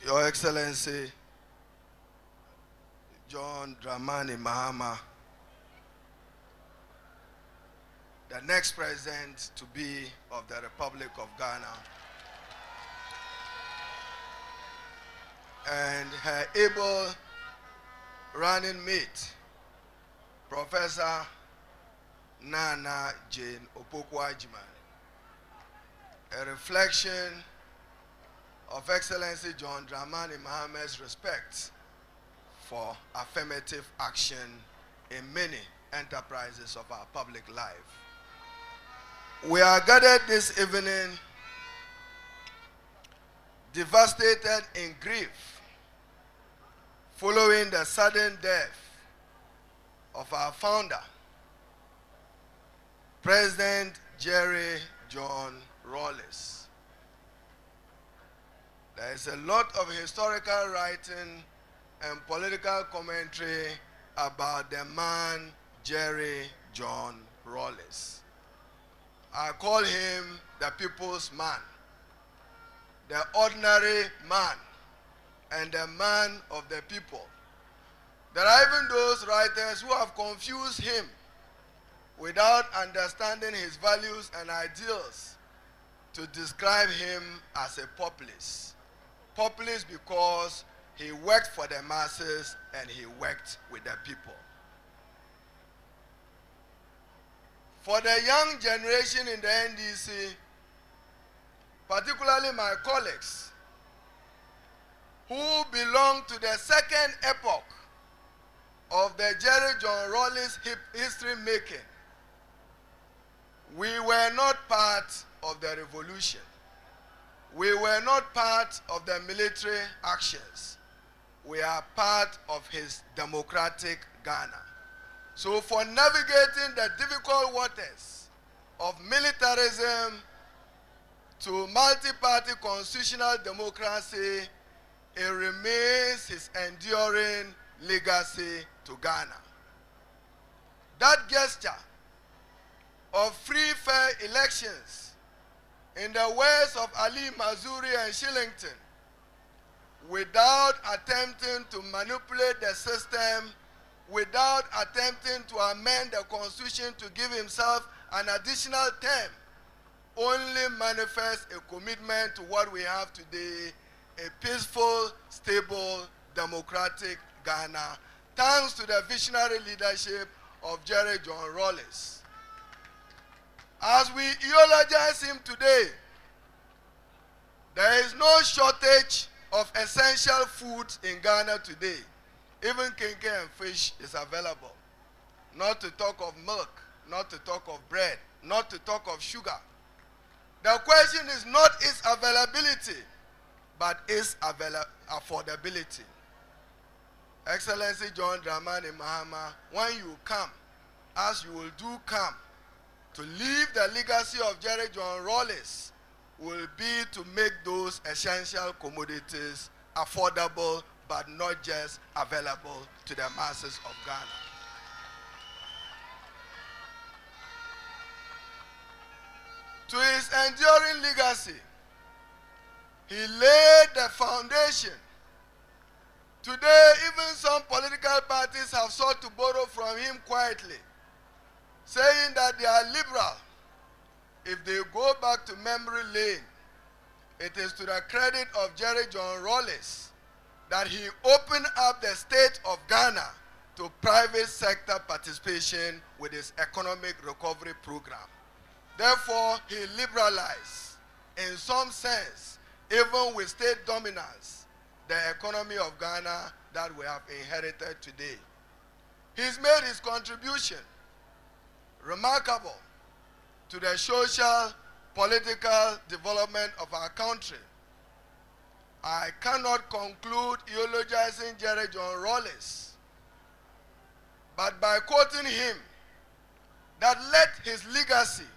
Your Excellency John Dramani Mahama, the next president to be of the Republic of Ghana, and her able running mate, Professor Nana Jane Opoku-Agyeman, a reflection of Excellency John Dramani Mahama's respect for affirmative action in many enterprises of our public life. We are gathered this evening devastated in grief following the sudden death of our founder, President Jerry John Rawlings. There is a lot of historical writing and political commentary about the man Jerry John Rawlings. I call him the people's man, the ordinary man, and the man of the people. There are even those writers who have confused him without understanding his values and ideals to describe him as a populist. Populist because he worked for the masses and he worked with the people. For the young generation in the NDC, particularly my colleagues, who belong to the second epoch of the Jerry John Rawlings history making, we were not part of the revolution. We were not part of the military actions. We are part of his democratic Ghana. So for navigating the difficult waters of militarism to multi-party constitutional democracy, it remains his enduring legacy to Ghana. That gesture of free, fair elections, in the words of Ali Mazuri and Shillington, without attempting to manipulate the system, without attempting to amend the constitution to give himself an additional term, only manifests a commitment to what we have today, a peaceful, stable, democratic Ghana, thanks to the visionary leadership of Jerry John Rawlings. As we eulogize him today, there is no shortage of essential foods in Ghana today. Even kinky and fish is available. Not to talk of milk, not to talk of bread, not to talk of sugar. The question is not its availability, but its affordability. Excellency John Dramani Mahama, when you come, as you will do come, to leave the legacy of Jerry John Rawlings will be to make those essential commodities affordable, but not just available to the masses of Ghana. To his enduring legacy, he laid the foundation. Today, even some political parties have sought to borrow from him quietly, saying that they are liberal. If they go back to memory lane, it is to the credit of Jerry John Rawlings that he opened up the state of Ghana to private sector participation with his economic recovery program. Therefore, he liberalized, in some sense, even with state dominance, the economy of Ghana that we have inherited today. He's made his contribution remarkable to the social, political development of our country. I cannot conclude eulogizing Jerry John Rawlings, but by quoting him, that let his legacy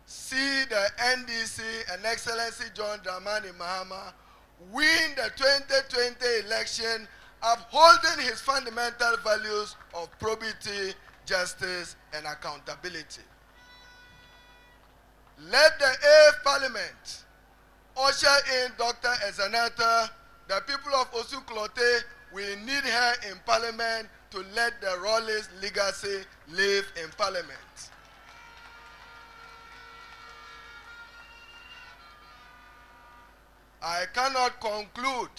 see the NDC and Excellency John Dramani Mahama win the 2020 election, upholding his fundamental values of probity, justice, and accountability. Let the 8th Parliament usher in Dr. Zenator, The people of Osuklote, we need her in parliament to let the Rawlings legacy live in parliament. I cannot conclude.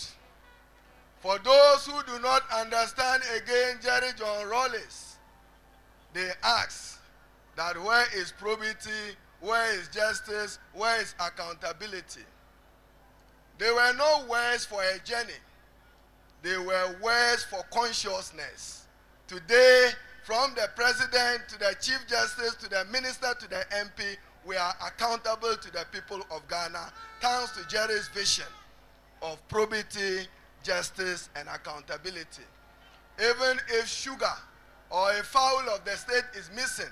For those who do not understand again Jerry John Rawlings, they ask that where is probity, where is justice, where is accountability? They were not words for a journey. They were words for consciousness. Today, from the president to the chief justice to the minister to the MP, we are accountable to the people of Ghana, thanks to Jerry's vision of probity, justice, and accountability. Even if sugar or a fowl of the state is missing,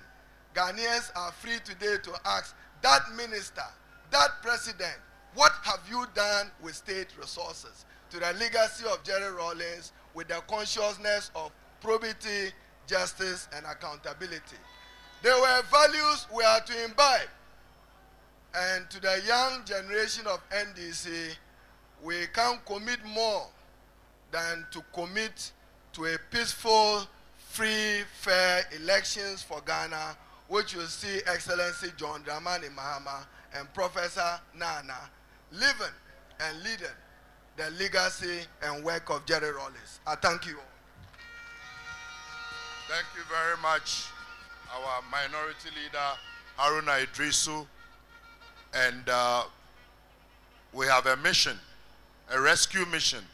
Ghanaians are free today to ask that minister, that president, what have you done with state resources? To the legacy of Jerry Rawlings with the consciousness of probity, justice, and accountability. There were values we are to imbibe. And to the young generation of NDC, we can commit more than to commit to a peaceful, free, fair elections for Ghana, which will see Excellency John Dramani Mahama and Professor Nana living and leading the legacy and work of Jerry Rawlings. I thank you all. Thank you very much, our minority leader, Haruna Idrisu. And we have a mission, a rescue mission.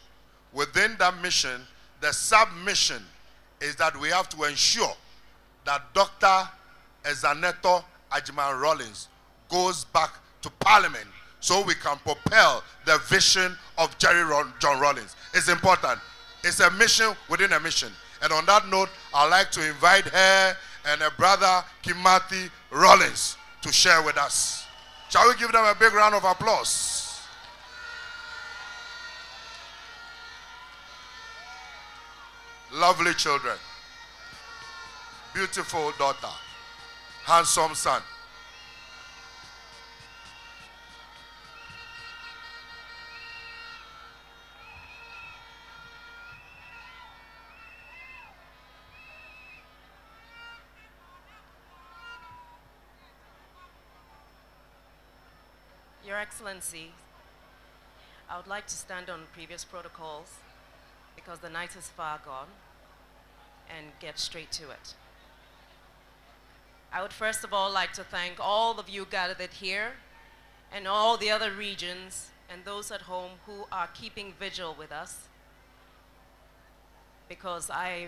Within that mission, the sub-mission is that we have to ensure that Dr. Zenator and Rawlings goes back to Parliament so we can propel the vision of Jerry John Rawlings. It's important. It's a mission within a mission. And on that note, I'd like to invite her and her brother, Kimati Rawlings, to share with us. Shall we give them a big round of applause? Lovely children. Beautiful daughter. Handsome son. Your Excellency, I would like to stand on previous protocols because the night is far gone and get straight to it. I would first of all like to thank all of you gathered here and all the other regions and those at home who are keeping vigil with us, because I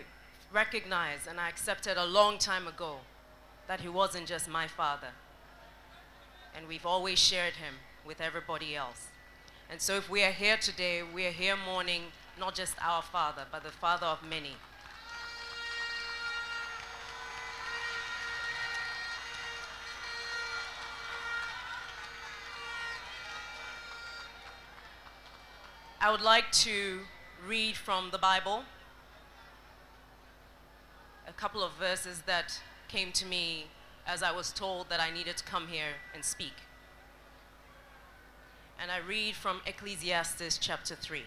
recognize and I accepted a long time ago that he wasn't just my father, and we've always shared him with everybody else. And so if we are here today, we are here mourning not just our father, but the father of many. I would like to read from the Bible a couple of verses that came to me as I was told that I needed to come here and speak. And I read from Ecclesiastes chapter 3.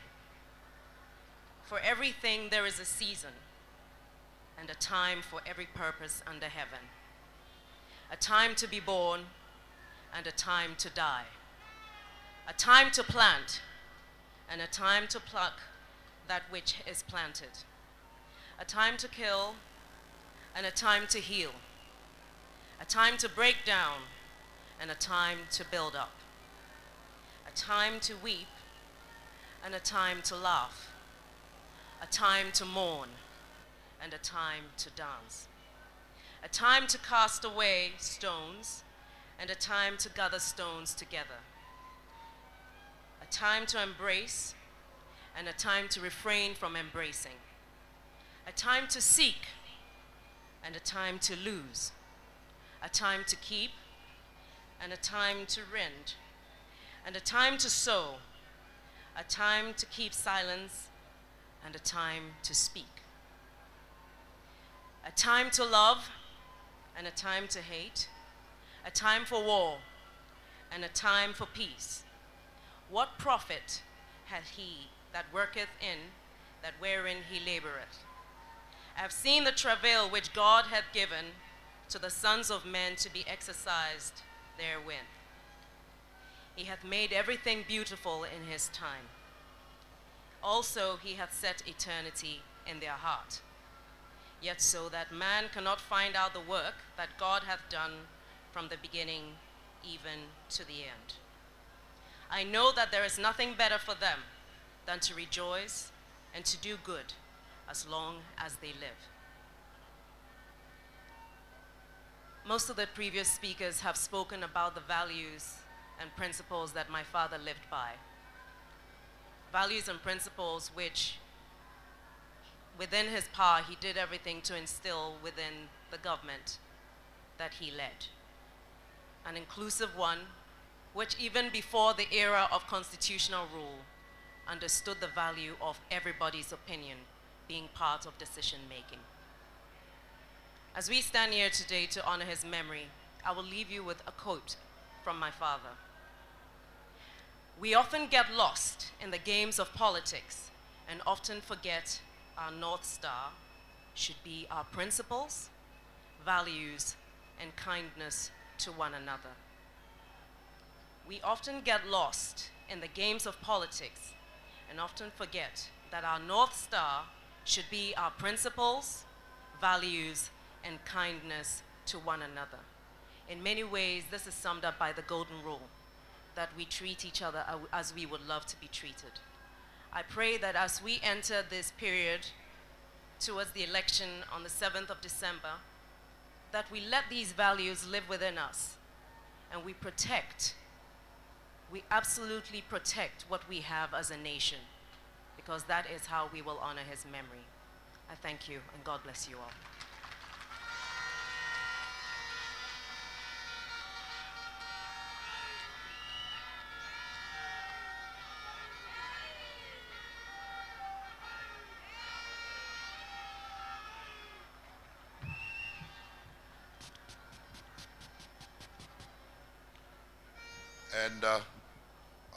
For everything there is a season and a time for every purpose under heaven. A time to be born and a time to die. A time to plant and a time to pluck that which is planted. A time to kill and a time to heal. A time to break down and a time to build up. A time to weep and a time to laugh. A time to mourn and a time to dance. A time to cast away stones and a time to gather stones together. A time to embrace and a time to refrain from embracing. A time to seek and a time to lose. A time to keep and a time to rend. And a time to sow. A time to keep silence and a time to speak. A time to love and a time to hate. A time for war and a time for peace. What profit hath he that worketh in that wherein he laboureth. I have seen the travail which God hath given to the sons of men to be exercised therewith. He hath made everything beautiful in his time. Also he hath set eternity in their heart. Yet so that man cannot find out the work that God hath done from the beginning even to the end. I know that there is nothing better for them than to rejoice and to do good as long as they live. Most of the previous speakers have spoken about the values and principles that my father lived by. Values and principles which, within his power, he did everything to instill within the government that he led. An inclusive one, which even before the era of constitutional rule, understood the value of everybody's opinion being part of decision making. As we stand here today to honor his memory, I will leave you with a quote from my father. We often get lost in the games of politics and often forget our North Star should be our principles, values, and kindness to one another. We often get lost in the games of politics and often forget that our North Star should be our principles, values, and kindness to one another. In many ways, this is summed up by the golden rule, that we treat each other as we would love to be treated. I pray that as we enter this period towards the election on the 7th of December, that we let these values live within us and we absolutely protect what we have as a nation, because that is how we will honor his memory. I thank you, and God bless you all. And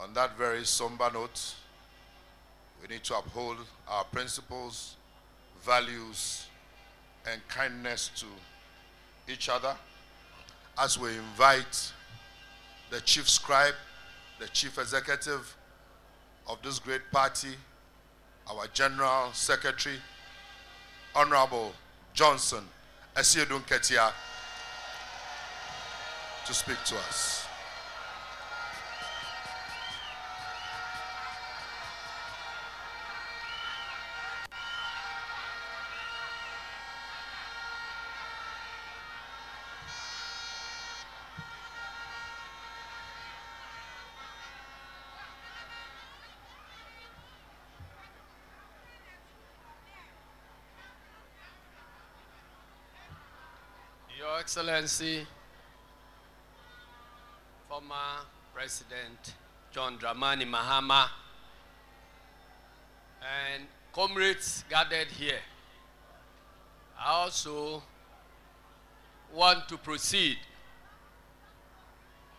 on that very somber note, we need to uphold our principles, values, and kindness to each other as we invite the chief scribe, the chief executive of this great party, our general secretary, Honorable Johnson Asiedu Nketiah, to speak to us. Your Excellency, former President John Dramani Mahama, and comrades gathered here, I also want to proceed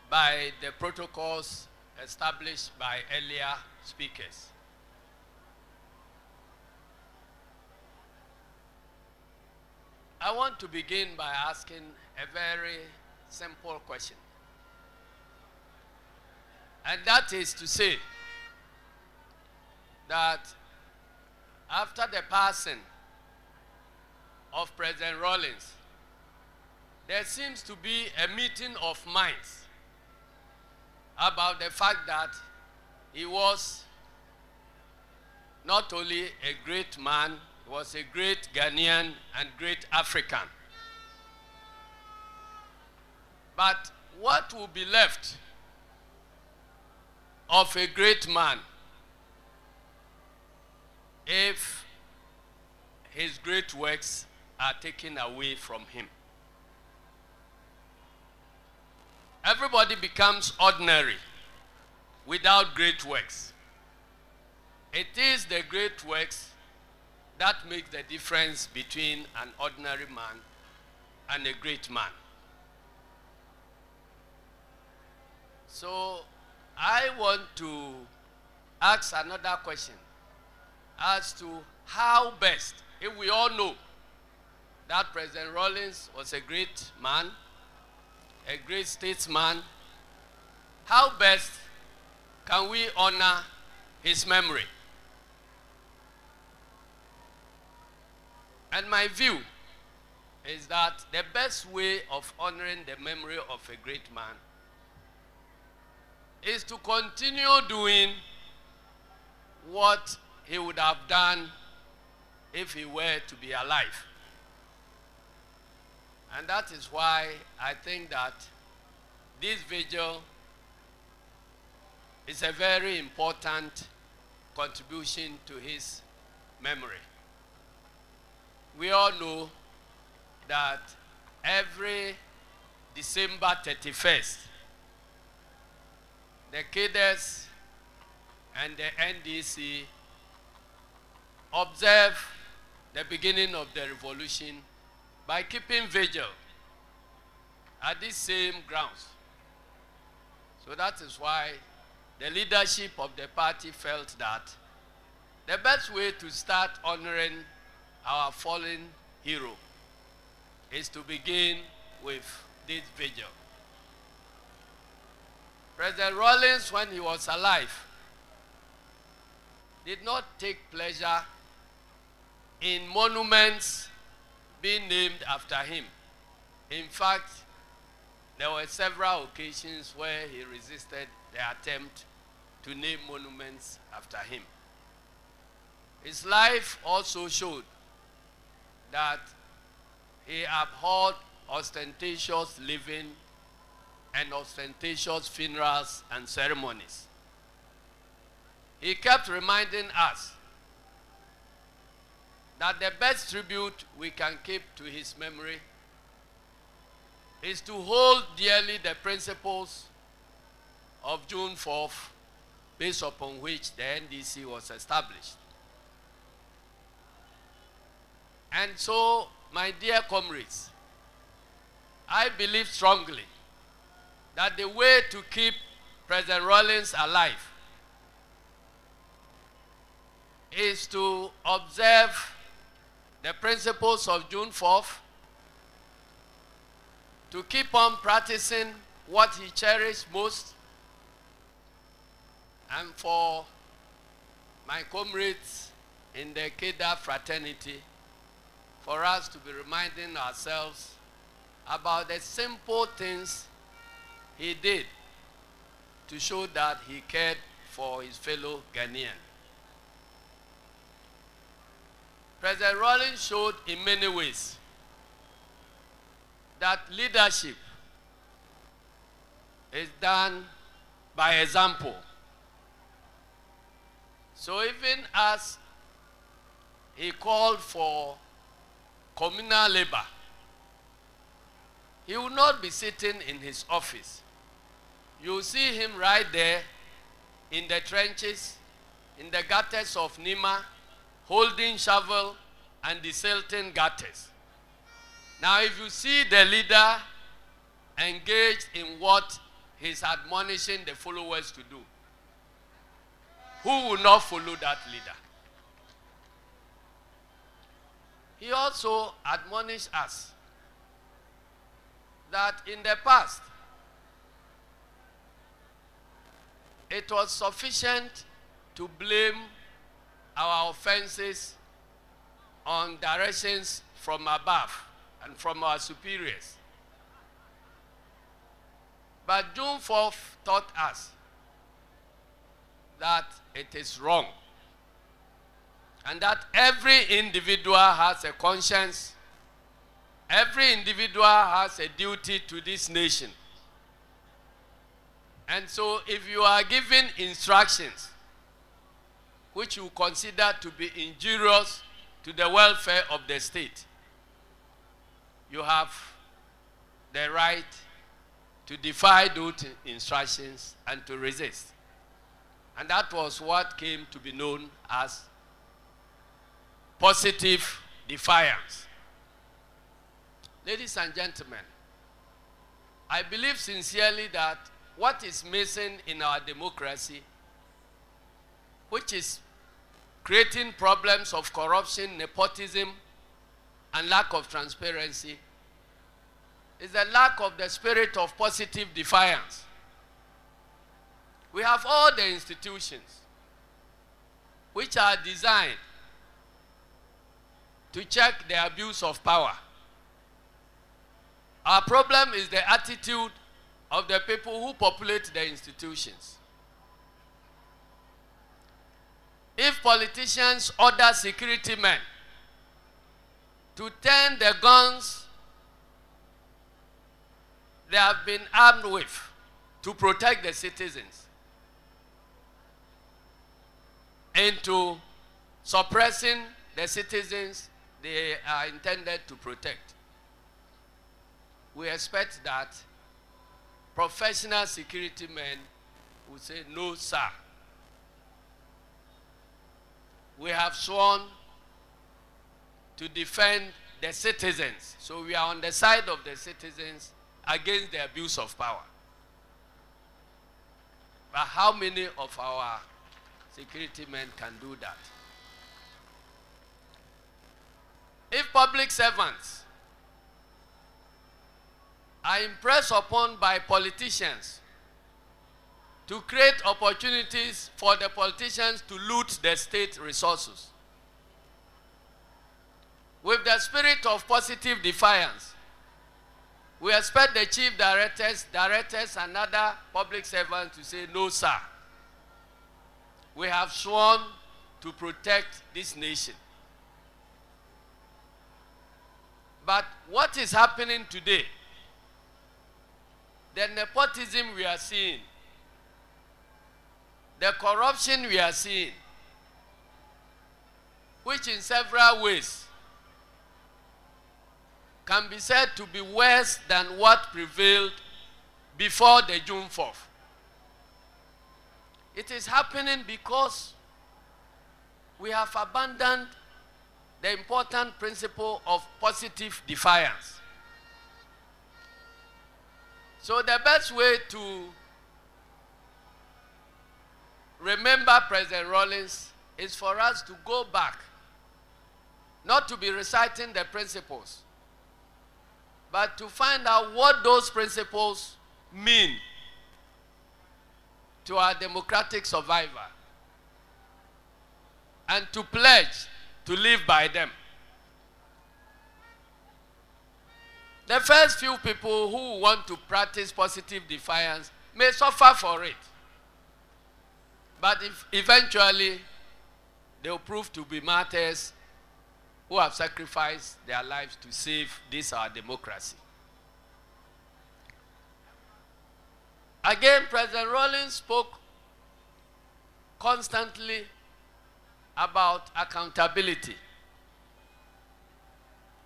by the protocols established by earlier speakers. I want to begin by asking a very simple question. And that is to say that after the passing of President Rawlings, there seems to be a meeting of minds about the fact that he was not only a great man, he was a great Ghanaian and great African. But what will be left of a great man if his great works are taken away from him? Everybody becomes ordinary without great works. It is the great works that make the difference between an ordinary man and a great man. So I want to ask another question. as to how best, if we all know that President Rawlings was a great man, a great statesman, how best can we honor his memory? And my view is that the best way of honoring the memory of a great man is to continue doing what he would have done if he were to be alive. And that is why I think that this vigil is a very important contribution to his memory. We all know that every December 31st, the cadres and the NDC observe the beginning of the revolution by keeping vigil at these same grounds. So that is why the leadership of the party felt that the best way to start honoring our fallen hero is to begin with this vigil. President Rawlings, when he was alive, did not take pleasure in monuments being named after him. In fact, there were several occasions where he resisted the attempt to name monuments after him. His life also showed that he abhorred ostentatious living and ostentatious funerals and ceremonies. He kept reminding us that the best tribute we can keep to his memory is to hold dearly the principles of June 4th, based upon which the NDC was established. And so, my dear comrades, I believe strongly that the way to keep President Rawlings alive is to observe the principles of June 4th, to keep on practicing what he cherished most, and for my comrades in the Keda fraternity, for us to be reminding ourselves about the simple things he did to show that he cared for his fellow Ghanaian. President Rawlings showed in many ways that leadership is done by example. So even as he called for communal labor, he will not be sitting in his office. You will see him right there in the trenches, in the gutters of Nima, holding shovel and desilting gutters. Now, if you see the leader engaged in what he's admonishing the followers to do, who will not follow that leader? He also admonished us that in the past, it was sufficient to blame our offenses on directions from above and from our superiors. But June 4th taught us that it is wrong, and that every individual has a conscience, every individual has a duty to this nation. And so if you are given instructions which you consider to be injurious to the welfare of the state, you have the right to defy those instructions and to resist. And that was what came to be known as positive defiance. Ladies and gentlemen, I believe sincerely that what is missing in our democracy, which is creating problems of corruption, nepotism, and lack of transparency is the lack of the spirit of positive defiance. We have all the institutions which are designed to check the abuse of power. Our problem is the attitude of the people who populate the institutions. If politicians order security men to turn the guns they have been armed with to protect the citizens into suppressing the citizens they are intended to protect, we expect that professional security men will say, no, sir. We have sworn to defend the citizens. So we are on the side of the citizens against the abuse of power. But how many of our security men can do that? If public servants are impressed upon by politicians to create opportunities for the politicians to loot the state resources, with the spirit of positive defiance, we expect the chief directors and other public servants to say, no, sir. We have sworn to protect this nation. But what is happening today, the nepotism we are seeing, the corruption we are seeing, which in several ways can be said to be worse than what prevailed before the June 4th. It is happening because we have abandoned the important principle of positive defiance. So the best way to remember President Rawlings is for us to go back, not to be reciting the principles, but to find out what those principles mean to our democratic survival, and to pledge to live by them. The first few people who want to practice positive defiance may suffer for it, but eventually they will prove to be martyrs who have sacrificed their lives to save this, our democracy. Again, President Rawlings spoke constantly about accountability.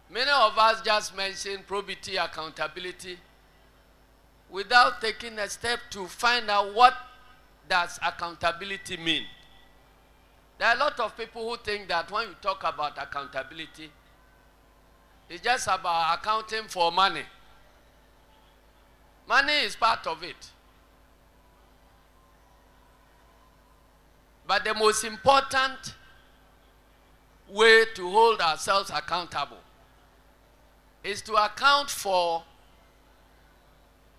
Many of us just mentioned probity, accountability, without taking a step to find out what does accountability mean. There are a lot of people who think that when you talk about accountability, it's just about accounting for money. Money is part of it. But the most important way to hold ourselves accountable is to account for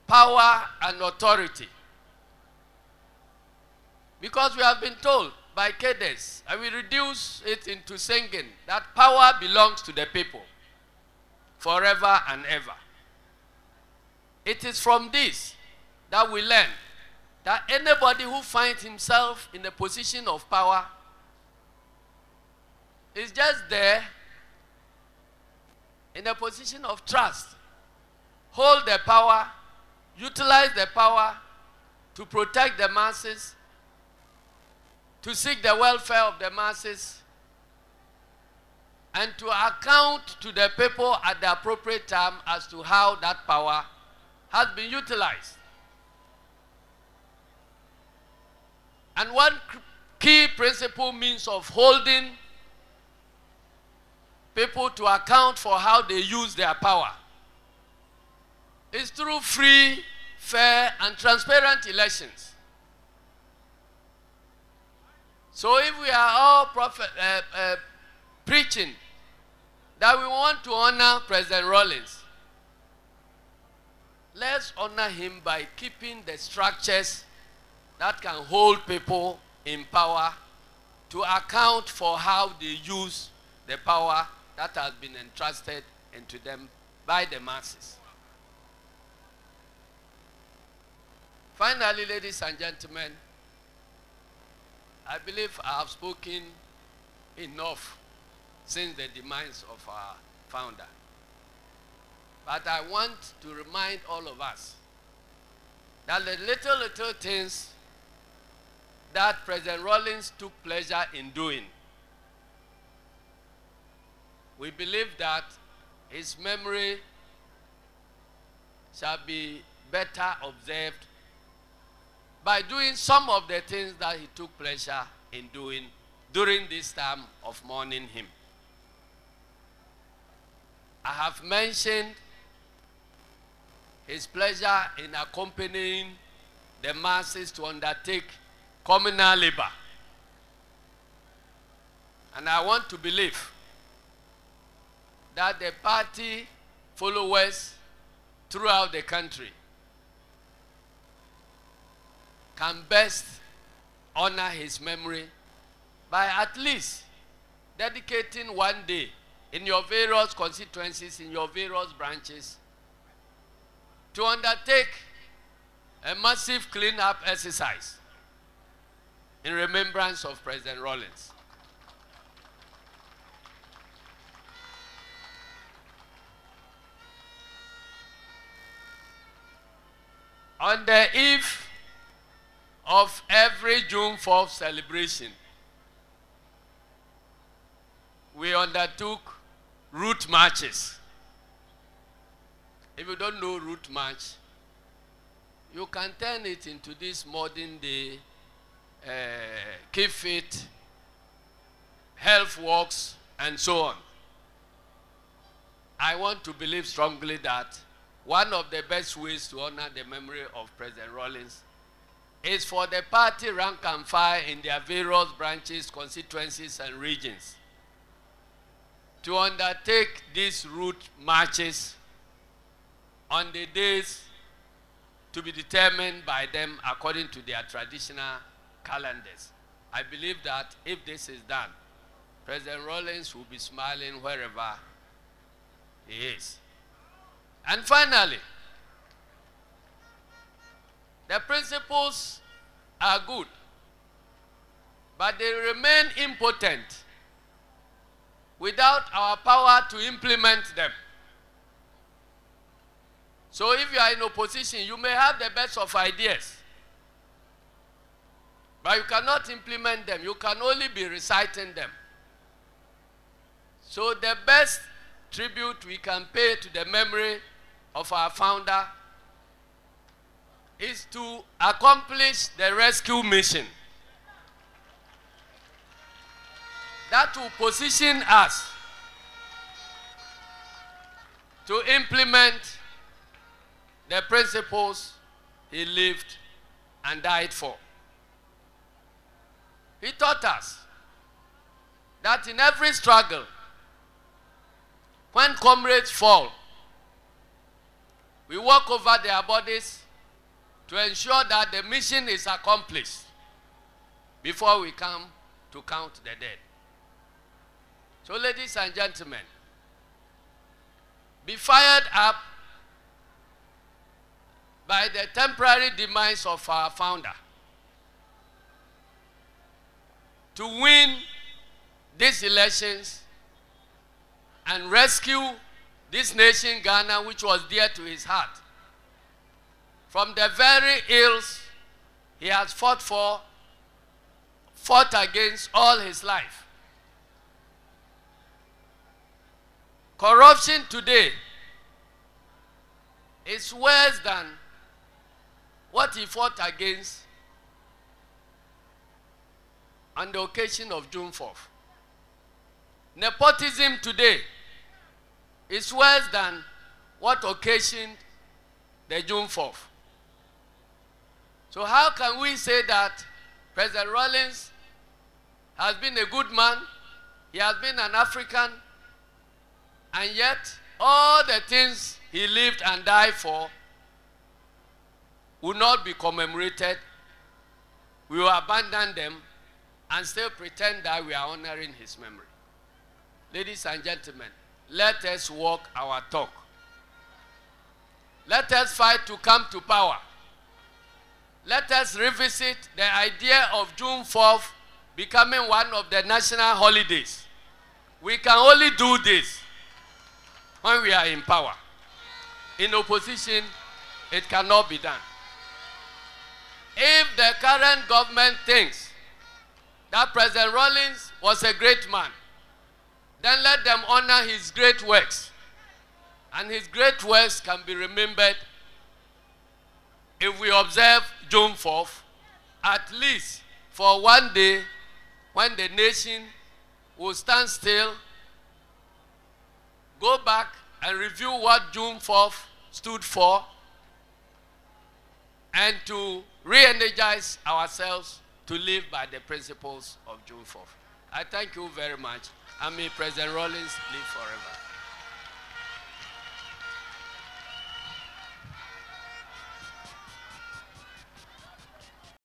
power and authority. Because we have been told by cadres, and we reduce it into singing, that power belongs to the people forever and ever. It is from this that we learn that anybody who finds himself in a position of power is just there in a position of trust. Hold the power, utilize the power to protect the masses, to seek the welfare of the masses, and to account to the people at the appropriate time as to how that power has been utilized. And one key principle means of holding people to account for how they use their power is through free, fair, and transparent elections. So if we are all preaching that we want to honor President Rawlings, let's honor him by keeping the structures that can hold people in power to account for how they use the power that has been entrusted into them by the masses. Finally, ladies and gentlemen, I believe I have spoken enough since the demise of our founder. But I want to remind all of us that the little things that President Rawlings took pleasure in doing, we believe that his memory shall be better observed by doing some of the things that he took pleasure in doing during this time of mourning him. I have mentioned his pleasure in accompanying the masses to undertake communal labor. And I want to believe that the party followers throughout the country can best honor his memory by at least dedicating one day in your various constituencies, in your various branches, to undertake a massive cleanup exercise in remembrance of President Rawlings. On the eve of every June 4th celebration, we undertook route marches. If you don't know route march, you can turn it into this modern day KOFI, health walks, and so on. I want to believe strongly that one of the best ways to honor the memory of President Rawlings is for the party rank and file in their various branches, constituencies, and regions to undertake these route marches on the days to be determined by them according to their traditional calendars. I believe that if this is done, President Rawlings will be smiling wherever he is. And finally, the principles are good, but they remain impotent without our power to implement them. So if you are in opposition, you may have the best of ideas, but you cannot implement them. You can only be reciting them. So the best tribute we can pay to the memory of our founder is to accomplish the rescue mission that will position us to implement the principles he lived and died for. He taught us that in every struggle, when comrades fall, we walk over their bodies to ensure that the mission is accomplished before we come to count the dead. So, ladies and gentlemen, be fired up by the temporary demise of our founder to win these elections and rescue this nation, Ghana, which was dear to his heart, from the very ills he has fought against all his life. Corruption today is worse than what he fought against on the occasion of June 4th. Nepotism today is worse than what occasioned the June 4th. So how can we say that President Rawlings has been a good man. He has been an African. And yet, all the things he lived and died for will not be commemorated. We will abandon them and still pretend that we are honoring his memory. Ladies and gentlemen, let us walk our talk. Let us fight to come to power. Let us revisit the idea of June 4th becoming one of the national holidays. We can only do this when we are in power. In opposition, it cannot be done. If the current government thinks that President Rawlings was a great man, then let them honor his great works. And his great works can be remembered if we observe June 4th, at least for one day when the nation will stand still, go back and review what June 4th stood for, and to re-energize ourselves to live by the principles of June 4th. I thank you very much, and may President Rawlings live forever.